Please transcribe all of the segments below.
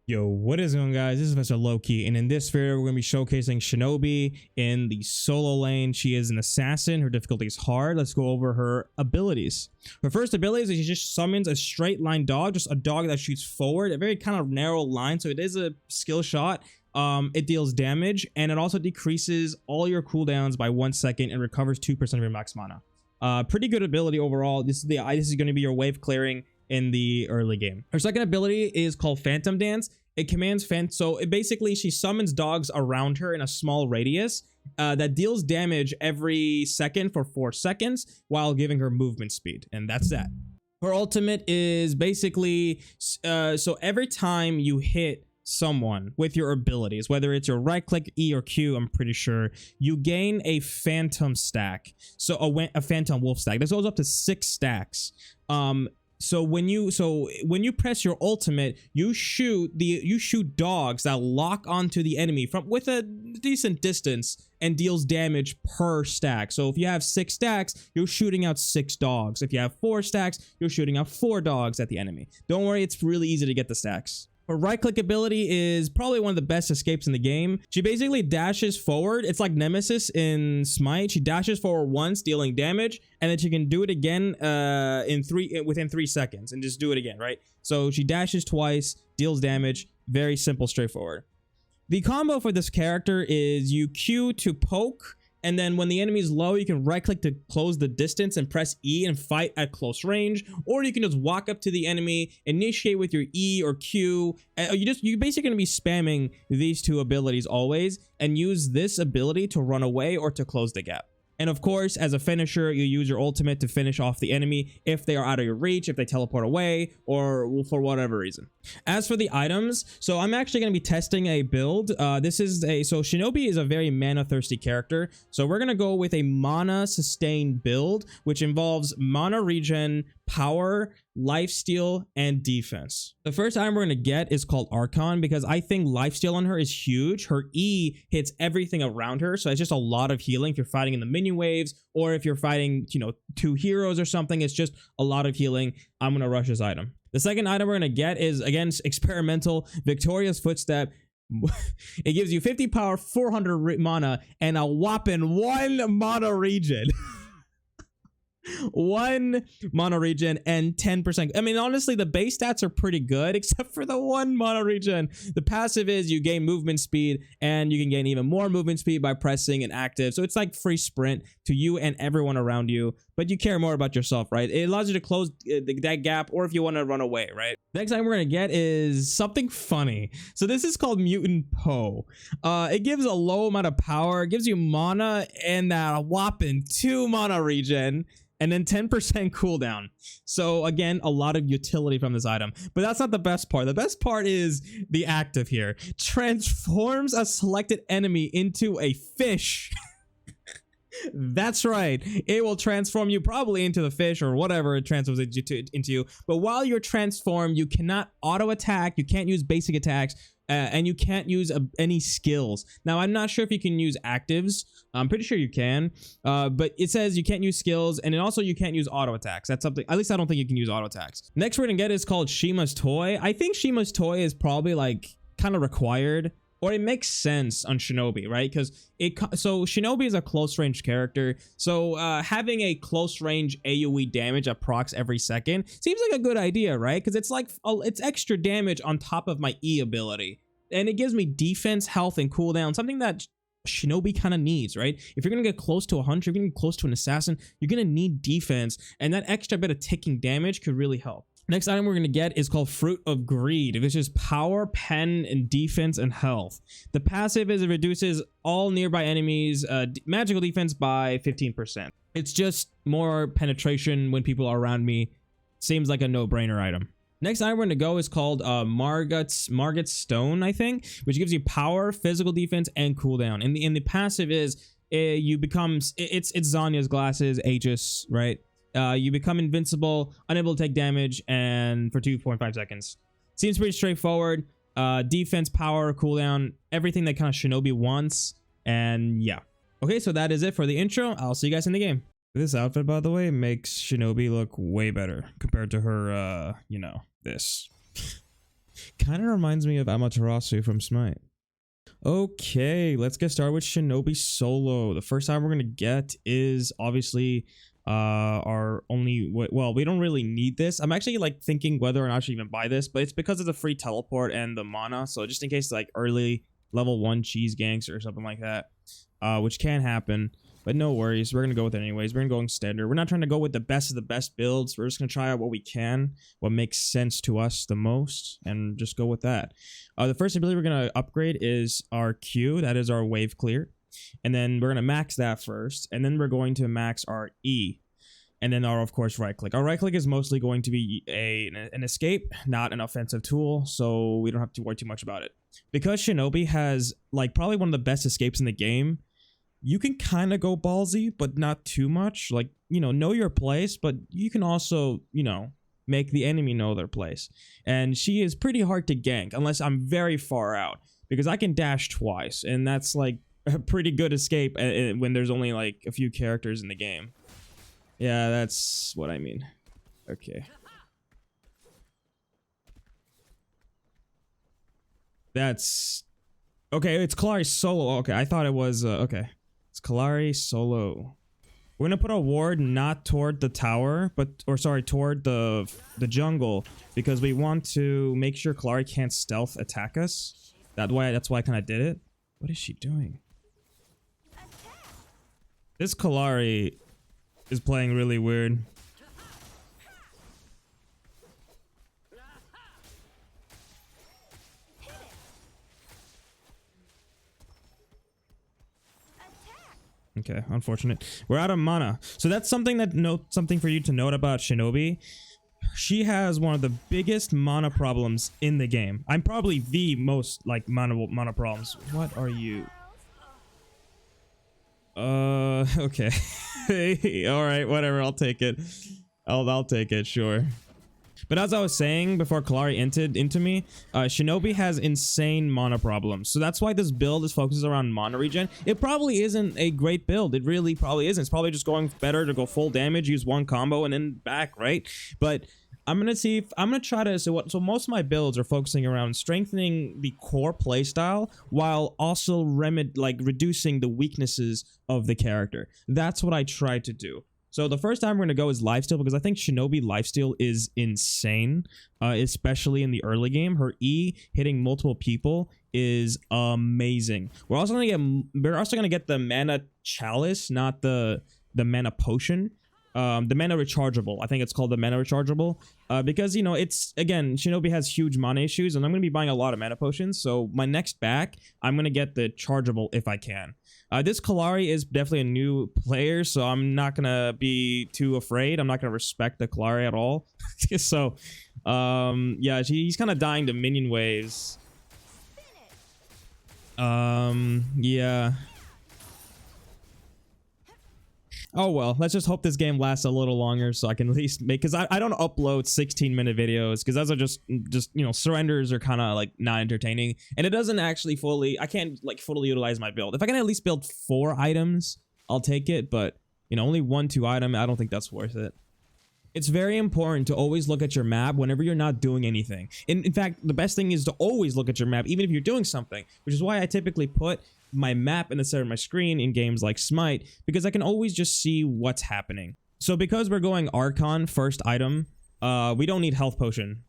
Yo, what is going on, guys? This is Mr. Loki, and in this video, we're going to be showcasing Shinbi in the solo lane. She is an assassin. Her difficulty is hard. Let's go over her abilities. Her first ability is that she just summons a straight line dog, just a dog that shoots forward, a very kind of narrow line, so it is a skill shot. It deals damage, and it also decreases all your cooldowns by 1 second and recovers 2% of your max mana. Pretty good ability overall. This is going to be your wave clearing in the early game. Her second ability is called Phantom Dance. It commands so it basically she summons dogs around her in a small radius that deals damage every second for 4 seconds while giving her movement speed, and that's that. Her ultimate is basically so every time you hit someone with your abilities, whether it's your right click, E or Q, I'm pretty sure, you gain a phantom stack. So a phantom wolf stack. This goes up to 6 stacks. So when you press your ultimate, you shoot dogs that lock onto the enemy from with a decent distance and deals damage per stack. So if you have 6 stacks, you're shooting out 6 dogs. If you have 4 stacks, you're shooting out 4 dogs at the enemy. Don't worry, it's really easy to get the stacks. Her right click ability is probably one of the best escapes in the game. She basically dashes forward. It's like Nemesis in Smite. She dashes forward once, dealing damage, and then she can do it again within 3 seconds and just do it again, right? So she dashes twice, deals damage. Very simple, straightforward. The combo for this character is you Q to poke, and then when the enemy is low, you can right click to close the distance and press E and fight at close range, or you can just walk up to the enemy, initiate with your E or Q. You're basically going to be spamming these 2 abilities always, and use this ability to run away or to close the gap. And of course, as a finisher, you use your ultimate to finish off the enemy if they are out of your reach, if they teleport away, or for whatever reason. As for the items, so I'm actually going to be testing a build. So Shinbi is a very mana thirsty character. So we're going to go with a mana sustain build, which involves mana regen, power, lifesteal, and defense. The first item we're going to get is called Archon, because I think lifesteal on her is huge. Her E hits everything around her, so it's just a lot of healing if you're fighting in the minion waves, or if you're fighting, 2 heroes or something. It's just a lot of healing. I'm going to rush this item. The second item we're going to get is, again, experimental, Victoria's Footstep. It gives you 50 power, 400 mana, and a whopping 1 mana regen. 1 mana regen and 10%. I mean, honestly, the base stats are pretty good, except for the 1 mana regen. The passive is you gain movement speed, and you can gain even more movement speed by pressing an active. So it's like free sprint to you and everyone around you, but you care more about yourself, right? It allows you to close that gap, or if you want to run away, right? Next item we're going to get is something funny. So this is called Mutant Poe. It gives a low amount of power, it gives you mana and that whopping 2 mana regen, and then 10% cooldown. So again, a lot of utility from this item, but that's not the best part. The best part is the active here. Transforms a selected enemy into a fish. That's right, it will transform you probably into the fish or whatever it transforms into you. But while you're transformed, you cannot auto attack, you can't use basic attacks, and you can't use any skills. Now, I'm not sure if you can use actives. I'm pretty sure you can, but it says you can't use skills, and then also you can't use auto attacks. That's something, at least I don't think you can use auto attacks. Next we're gonna get is called Shima's Toy. I think Shima's Toy is probably like kind of required, or it makes sense on Shinbi, right? Because so Shinbi is a close range character, so having a close range AoE damage at procs every second seems like a good idea, right? Because it's like it's extra damage on top of my E ability, and it gives me defense, health, and cooldown, something that Shinbi kind of needs, right? If you're gonna get close to a hunter, if you're gonna get close to an assassin, you're gonna need defense, and that extra bit of ticking damage could really help. Next item we're going to get is called Fruit of Greed, which is power, pen, and defense and health. The passive is it reduces all nearby enemies magical defense by 15%. It's just more penetration when people are around me. Seems like a no-brainer item. Next item we're going to go is called Margot's Stone, I think, which gives you power, physical defense, and cooldown. And the passive is it's Zanya's glasses, Aegis, right? You become invincible, unable to take damage, and for 2.5 seconds. Seems pretty straightforward. Defense, power, cooldown, everything that kind of Shinbi wants. And yeah. Okay, so that is it for the intro. I'll see you guys in the game. This outfit, by the way, makes Shinbi look way better compared to her, this. Kind of reminds me of Amaterasu from Smite. Okay, let's get started with Shinobi Solo. The first item we're gonna get is obviously our only, well, we don't really need this. I'm actually like thinking whether or not I should even buy this, but it's because of the free teleport and the mana. So just in case like early level 1 cheese ganks or something like that, which can happen. But no worries, we're going to go with it anyways. We're going to go in standard. We're not trying to go with the best of the best builds. We're just going to try out what we can, what makes sense to us the most, and just go with that. The first ability we're going to upgrade is our Q. That is our wave clear. And then we're going to max that first. And then we're going to max our E. And then our, of course, right click. Our right click is mostly going to be an escape, not an offensive tool. So we don't have to worry too much about it. Because Shinobi has like probably one of the best escapes in the game, you can kind of go ballsy, but not too much. Like, you know your place, but you can also, make the enemy know their place. And she is pretty hard to gank unless I'm very far out, because I can dash twice, and that's like a pretty good escape when there's only like a few characters in the game. Yeah, that's what I mean. Okay. That's okay. It's Kalari Solo. Okay, I thought it was okay. It's Kalari Solo. We're gonna put a ward not toward the tower, toward the jungle, because we want to make sure Kalari can't stealth attack us. That's why I kind of did it. What is she doing? This Kalari is playing really weird. Okay, unfortunate. We're out of mana. So that's something for you to note about Shinobi. She has one of the biggest mana problems in the game. I'm probably the most like mana problems. What are you? Okay. All right, whatever, I'll take it. I'll take it, sure. But as I was saying before Kalari entered into me, Shinobi has insane mana problems. So that's why this build is focused around mana regen. It probably isn't a great build. It really probably isn't. It's probably just going better to go full damage, use one combo, and then back, right? But I'm gonna see if I'm gonna try to so most of my builds are focusing around strengthening the core playstyle while also reducing the weaknesses of the character. That's what I try to do. So the first time we're going to go is lifesteal, because I think Shinobi lifesteal is insane, especially in the early game. Her E hitting multiple people is amazing. We're also going to get the mana chalice, not the mana potion. The mana rechargeable. I think it's called the mana rechargeable, because it's, again, Shinobi has huge mana issues, and I'm going to be buying a lot of mana potions. So my next back, I'm going to get the chargeable if I can. This Kalari is definitely a new player, so I'm not going to be too afraid. I'm not going to respect the Kalari at all. So, yeah, he's kind of dying to minion waves. Yeah. Oh well, let's just hope this game lasts a little longer so I can at least make, because I don't upload 16-minute videos, because those are just surrenders are kind of like not entertaining, and it doesn't actually I can't like fully utilize my build. If I can at least build 4 items, I'll take it, but only 1-2 item, I don't think that's worth it. It's very important to always look at your map whenever you're not doing anything. In fact, the best thing is to always look at your map, even if you're doing something, which is why I typically put my map in the center of my screen in games like Smite, because I can always just see what's happening. So because we're going Archon first item, we don't need health potion.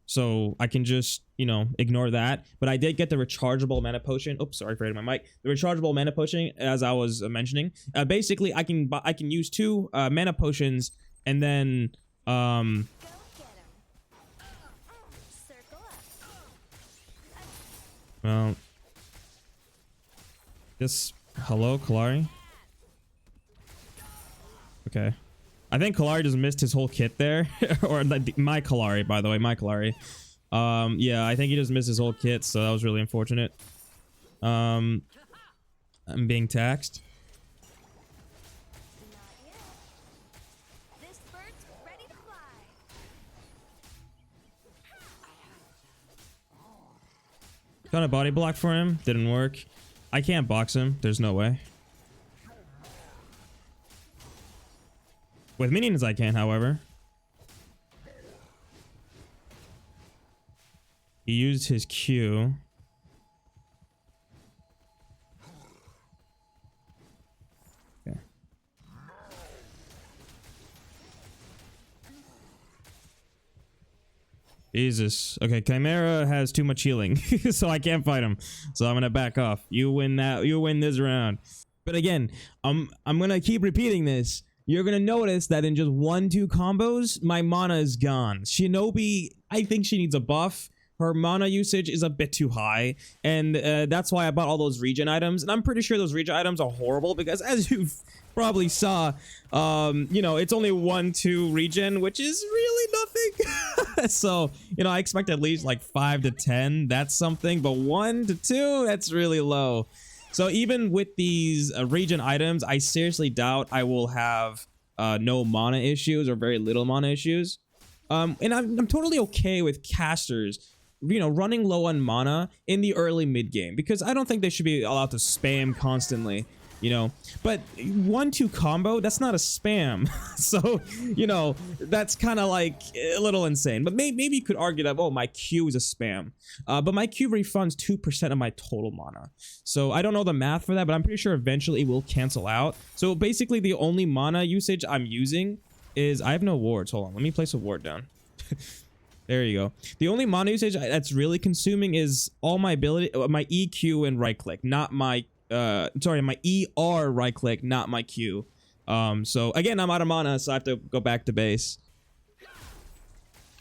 So I can just, ignore that. But I did get the rechargeable mana potion. Oops, sorry for hitting my mic. The rechargeable mana potion, as I was mentioning. Basically, I can use 2 mana potions, and then well, hello, Kalari. Okay, I think Kalari just missed his whole kit there. Or my Kalari, by the way, my Kalari. Yeah, I think he just missed his whole kit, so that was really unfortunate. I'm being taxed. Got a body block for him. Didn't work. I can't box him. There's no way. With minions I can, however. He used his Q. Okay. Jesus. Okay, Chimera has too much healing, so I can't fight him. So I'm gonna back off. You win that. You win this round. But again, I'm gonna keep repeating this. You're gonna notice that in just 1-2 combos, my mana is gone. Shinobi, I think she needs a buff. Her mana usage is a bit too high, and that's why I bought all those regen items. And I'm pretty sure those regen items are horrible because, as you've probably saw, you know, it's only 1-2 regen, which is really nothing. So, you know, I expect at least like 5 to 10. That's something, but 1 to 2, that's really low. So even with these regen items, I seriously doubt I will have no mana issues or very little mana issues. And I'm totally okay with casters, you know, running low on mana in the early mid game, because I don't think they should be allowed to spam constantly, you know. But 1-2 combo, that's not a spam. So, you know, that's kind of like a little insane. But maybe you could argue that, oh, my Q is a spam. But my Q refunds 2% of my total mana. So I don't know the math for that, but I'm pretty sure eventually it will cancel out. So basically the only mana usage I'm using is, I have no wards. Hold on, let me place a ward down. There you go. The only mana usage that's really consuming is all my ability, my EQ and right click, not my sorry, my ER right click, not my Q. So again, I'm out of mana, so I have to go back to base.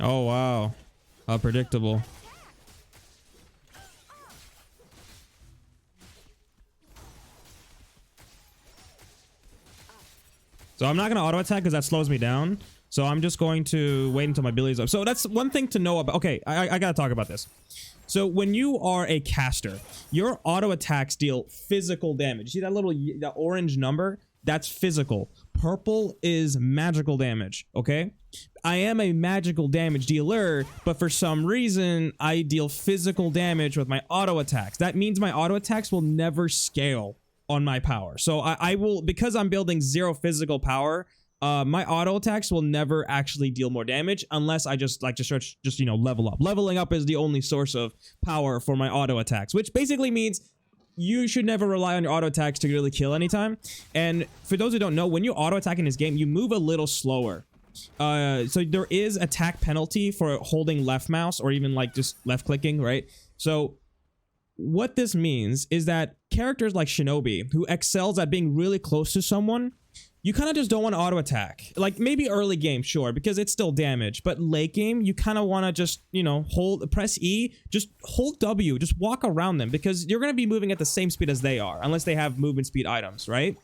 Oh wow, how predictable. So I'm not gonna auto attack because that slows me down. So I'm just going to wait until my ability's up. So that's one thing to know about. Okay, I gotta talk about this. So when you are a caster, your auto attacks deal physical damage. See that little that orange number? That's physical. Purple is magical damage, okay? I am a magical damage dealer, but for some reason, I deal physical damage with my auto attacks. That means my auto attacks will never scale on my power. So I will, because I'm building 0 physical power, my auto attacks will never actually deal more damage unless I just you know, level up. Leveling up is the only source of power for my auto attacks, which basically means you should never rely on your auto attacks to really kill anytime. And for those who don't know, when you auto attack in this game, you move a little slower. So there is attack penalty for holding left mouse or even like just left clicking, right? So what this means is that characters like Shinobi, who excels at being really close to someone, you kind of just don't want to auto attack. Like maybe early game, sure, because it's still damage, but late game, you kind of want to just, you know, press E, just hold W, just walk around them, because you're going to be moving at the same speed as they are, unless they have movement speed items, right?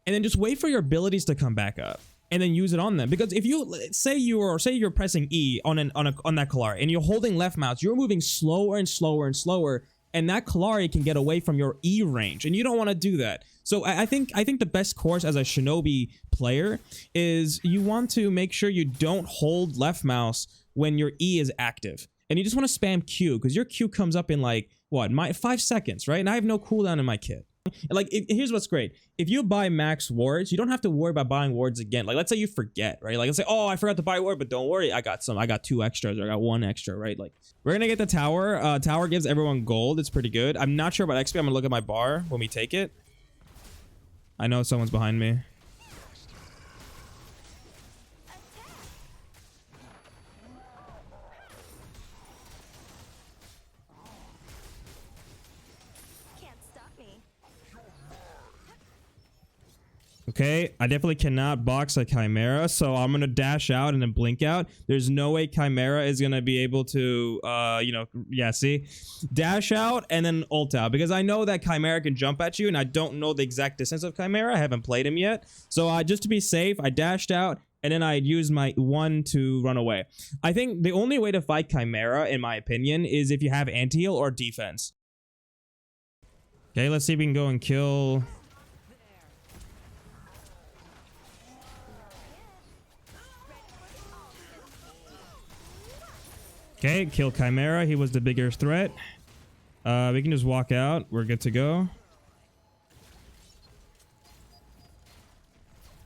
And then just wait for your abilities to come back up and then use it on them. Because if you say you're pressing E on that Kalari and you're holding left mouse, you're moving slower and slower and slower, and that Kalari can get away from your E range, and you don't want to do that. So I think the best course as a Shinobi player is you want to make sure you don't hold left mouse when your E is active, and you just want to spam Q, because your Q comes up in like what, 5 seconds, right? And I have no cooldown in my kit. Like, here's what's great. If you buy max wards, you don't have to worry about buying wards again. Like, let's say you forget, right? Like, let's say, oh, I forgot to buy a ward, but don't worry, I got 2 extras, or I got 1 extra, right? Like, we're gonna get the tower. Tower gives everyone gold. It's pretty good. I'm not sure about XP. I'm gonna look at my bar when we take it. I know someone's behind me. Okay, I definitely cannot box a Chimera, so I'm gonna dash out and then blink out. There's no way Chimera is gonna be able to, you know, yeah, see? Dash out and then ult out, because I know that Chimera can jump at you, and I don't know the exact distance of Chimera. I haven't played him yet. So just to be safe, I dashed out, and then I used my 1 to run away. I think the only way to fight Chimera, in my opinion, is if you have anti-heal or defense. Okay, let's see if we can go and kill... Okay, kill Chimera. He was the bigger threat. We can just walk out. We're good to go.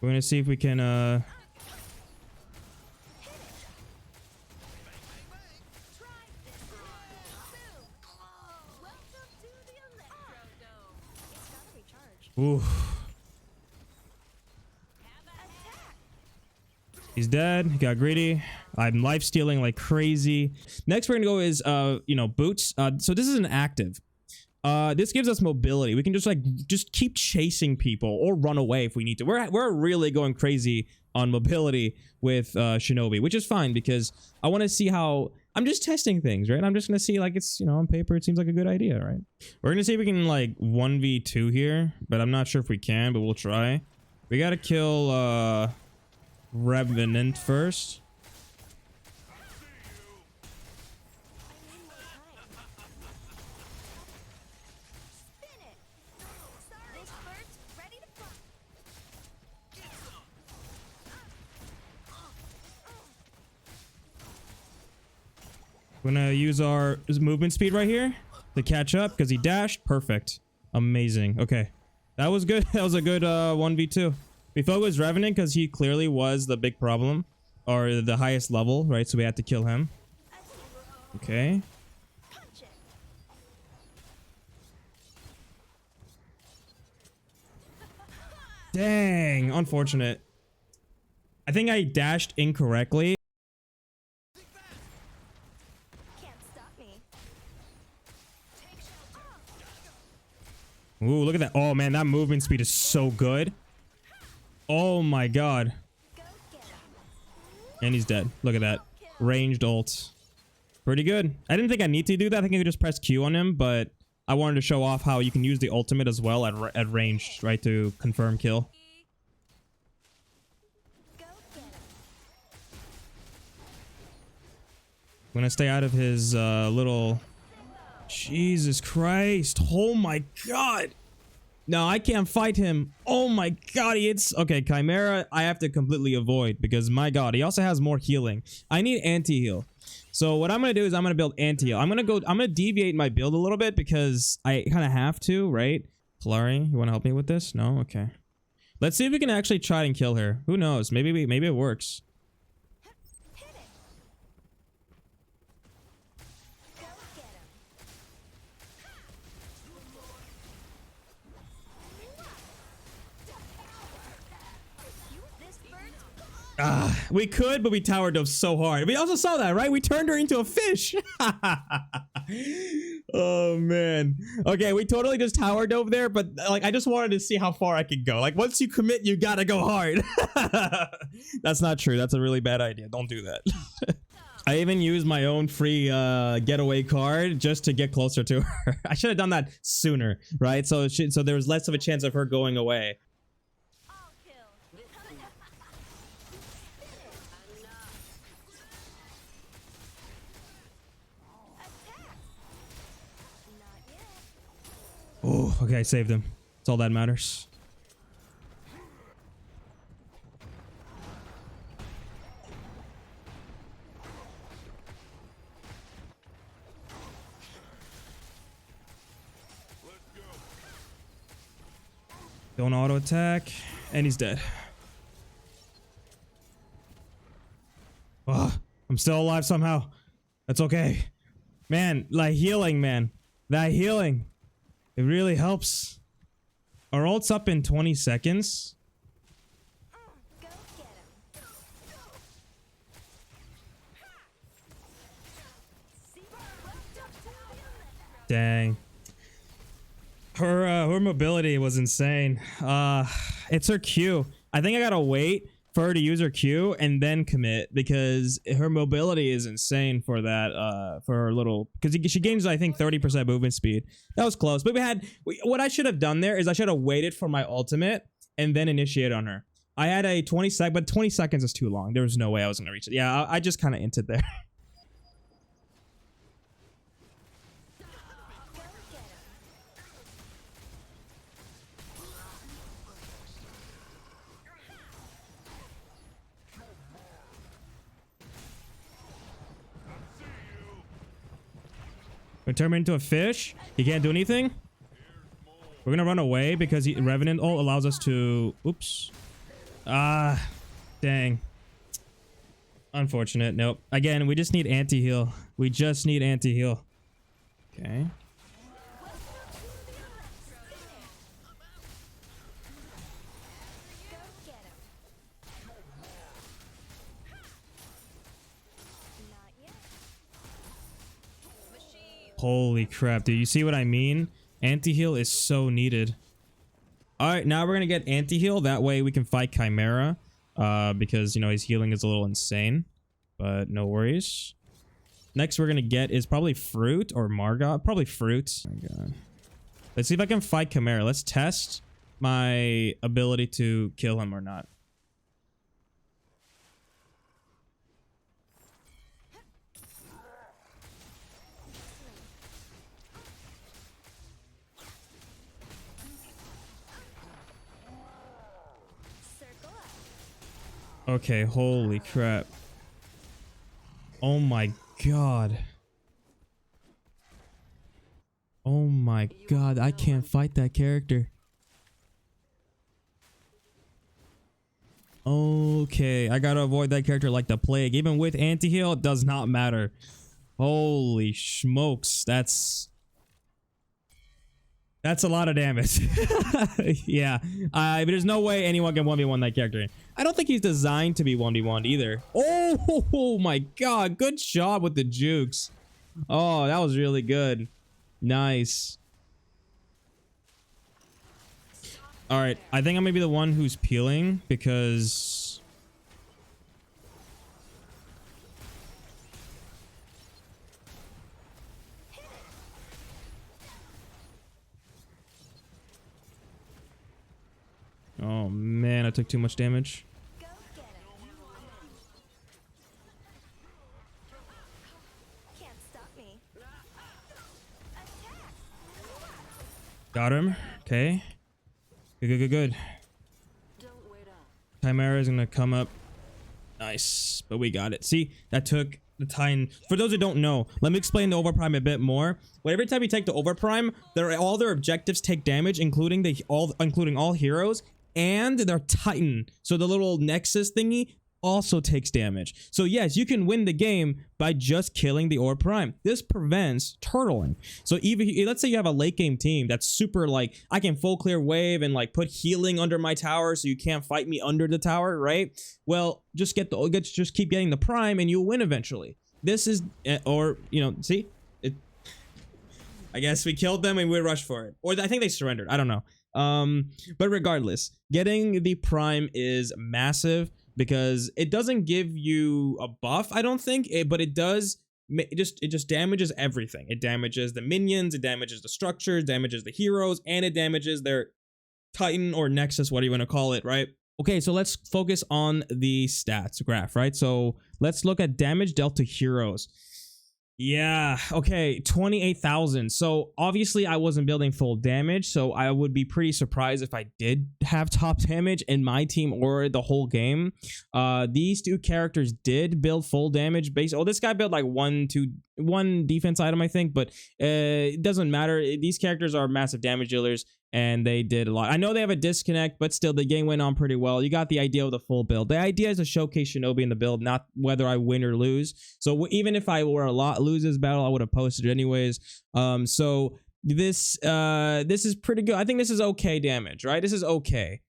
We're gonna see if we can Ooh. He's dead. He got greedy. I'm life stealing like crazy. Next we're gonna go is boots. So this is an active. This gives us mobility. We can just keep chasing people or run away if we need to. We're really going crazy on mobility with Shinobi, which is fine because I want to see how. I'm just testing things, right? I'm just gonna see, like, it's, on paper it seems like a good idea, right? We're gonna see if we can like 1v2 here, but I'm not sure if we can, but we'll try. We gotta kill Revenant first. We're gonna use our movement speed right here to catch up because he dashed. Perfect. Amazing. Okay. That was good. That was a good 1v2. We focused Revenant because he clearly was the big problem, or the highest level, right? So we had to kill him. Okay. Dang. Unfortunate. I think I dashed incorrectly. Ooh, look at that. Oh, man, that movement speed is so good. Oh, my God. And he's dead. Look at that. Ranged ult. Pretty good. I didn't think I need to do that. I think I could just press Q on him, but I wanted to show off how you can use the ultimate as well at range, right, to confirm kill. I'm gonna stay out of his little... Jesus Christ. Oh my God. No, I can't fight him. Oh my God. Okay, Chimera, I have to completely avoid because, my God, he also has more healing. I need anti-heal. So what I'm going to do is I'm going to build anti-heal. I'm going to deviate my build a little bit because I kind of have to, right? Flurry, you want to help me with this? No? Okay. Let's see if we can actually try and kill her. Who knows? Maybe it works. We could, but we tower dove so hard. We also saw that, right? We turned her into a fish. Oh, man. Okay, we totally just tower dove there, but like I just wanted to see how far I could go. Like, once you commit, you gotta go hard. That's not true. That's a really bad idea. Don't do that. I even used my own free getaway card just to get closer to her. I should have done that sooner, right? So there was less of a chance of her going away. Oh, okay, I saved him. That's all that matters. Don't auto attack, and he's dead. Oh, I'm still alive somehow. That's okay. Man, like healing, man. That healing. It really helps. Our ult's up in 20 seconds. Dang. Her mobility was insane. It's her Q. I think I gotta wait for her to use her Q and then commit because her mobility is insane for that for her little, because she gains I think 30% movement speed. That was close, but what I should have done there is I should have waited for my ultimate and then initiated on her. I had a 20 sec, but 20 seconds is too long. There was no way I was gonna reach it. Yeah, I just kind of inted there. We turn him into a fish. He can't do anything. We're gonna run away because Revenant ult allows us to. Oops. Dang. Unfortunate. Nope. Again, we just need anti-heal. We just need anti-heal. Okay. Holy crap, dude. You see what I mean? Anti-heal is so needed. All right, now we're going to get anti-heal. That way we can fight Chimera. Because, you know, his healing is a little insane. But no worries. Next we're going to get is probably Fruit or Margot. Probably Fruit. Oh my god. Let's see if I can fight Chimera. Let's test my ability to kill him or not. Okay, holy crap. Oh my god. Oh my god, I can't fight that character. Okay, I gotta avoid that character like the plague. Even with anti-heal, it does not matter. Holy smokes, that's a lot of damage. Yeah, there's no way anyone can 1v1 that character. I don't think he's designed to be 1v1 either. Oh my god, good job with the jukes. Oh, that was really good. Nice. All right, I think I'm gonna be the one who's peeling because oh man, I took too much damage. Got him. Okay. Good. Chimera is gonna come up. Nice, but we got it. See, that took the time. For those who don't know, let me explain the Overprime a bit more. Well, every time you take the Overprime, all their objectives take damage, including all heroes and their Titan. So the little Nexus thingy also takes damage. So yes, you can win the game by just killing the Overprime. This prevents turtling. So even let's say you have a late game team that's super like, I can full clear wave and like put healing under my tower so you can't fight me under the tower, right? Well, just keep getting the prime and you'll win eventually. This is, or you know, see it. I guess we killed them and we rushed for it, or I think they surrendered. I don't know. But regardless, getting the prime is massive because it doesn't give you a buff, I don't think, but it does. It just damages everything. It damages the minions, it damages the structures, damages the heroes, and it damages their Titan or Nexus, what do you want to call it, right? Okay, so let's focus on the stats graph, right? So let's look at damage dealt to heroes. Yeah, okay, 28,000. So obviously I wasn't building full damage, so I would be pretty surprised if I did have top damage in my team or the whole game. These two characters did build full damage base. Oh, this guy built like one defense item, I think, but it doesn't matter. These characters are massive damage dealers and they did a lot. I know they have a disconnect, but still the game went on pretty well. You got the idea of the full build. The idea is to showcase Shinobi in the build, not whether I win or lose. So even if I were lose this battle, I would have posted it anyways. So this is pretty good. I think this is okay damage, right? This is okay.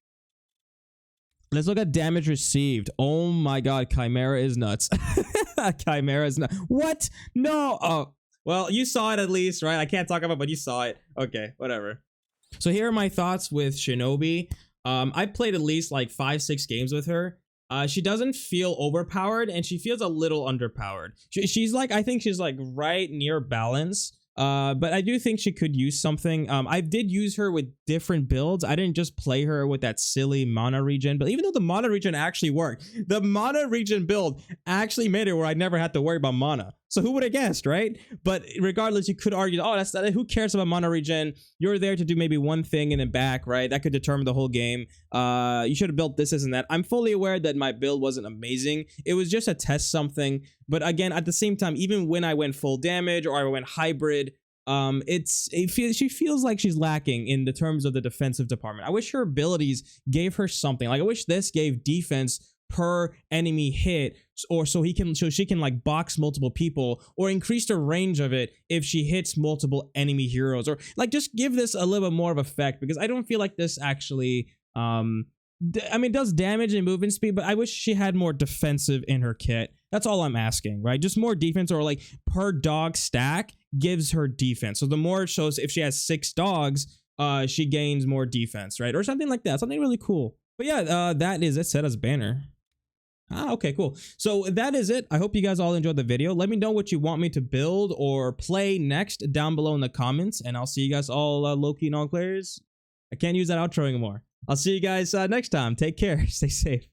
Let's look at damage received. Oh my god, Chimera is nuts. Chimera is nuts. What? No. Oh, well, you saw it at least, right? I can't talk about it, but you saw it. Okay, whatever. So here are my thoughts with Shinobi. I played at least like 5-6 games with her. She doesn't feel overpowered and she feels a little underpowered. She's like, I think she's like right near balance. But I do think she could use something. I did use her with different builds. I didn't just play her with that silly mana regen, but even though the mana regen actually worked, the mana regen build actually made it where I never had to worry about mana. So who would have guessed, right? But regardless, you could argue, oh, that's who cares about mana regen? You're there to do maybe one thing and then back, right? That could determine the whole game. You should have built this and that. I'm fully aware that my build wasn't amazing. It was just a test something. But again, at the same time, even when I went full damage or I went hybrid, she feels like she's lacking in the terms of the defensive department. I wish her abilities gave her something. Like I wish this gave defense per enemy hit, or so she can like box multiple people, or increase the range of it if she hits multiple enemy heroes, or like just give this a little bit more of effect, because I don't feel like this actually I mean, it does damage and movement speed, but I wish she had more defensive in her kit. That's all I'm asking, right? Just more defense, or like per dog stack gives her defense. So the more it shows, if she has 6 dogs, she gains more defense, right? Or something like that. Something really cool. But yeah, that is it set as banner. Okay, cool. So that is it. I hope you guys all enjoyed the video. Let me know what you want me to build or play next down below in the comments, and I'll see you guys all low-key non players. I can't use that outro anymore. I'll see you guys next time. Take care. Stay safe.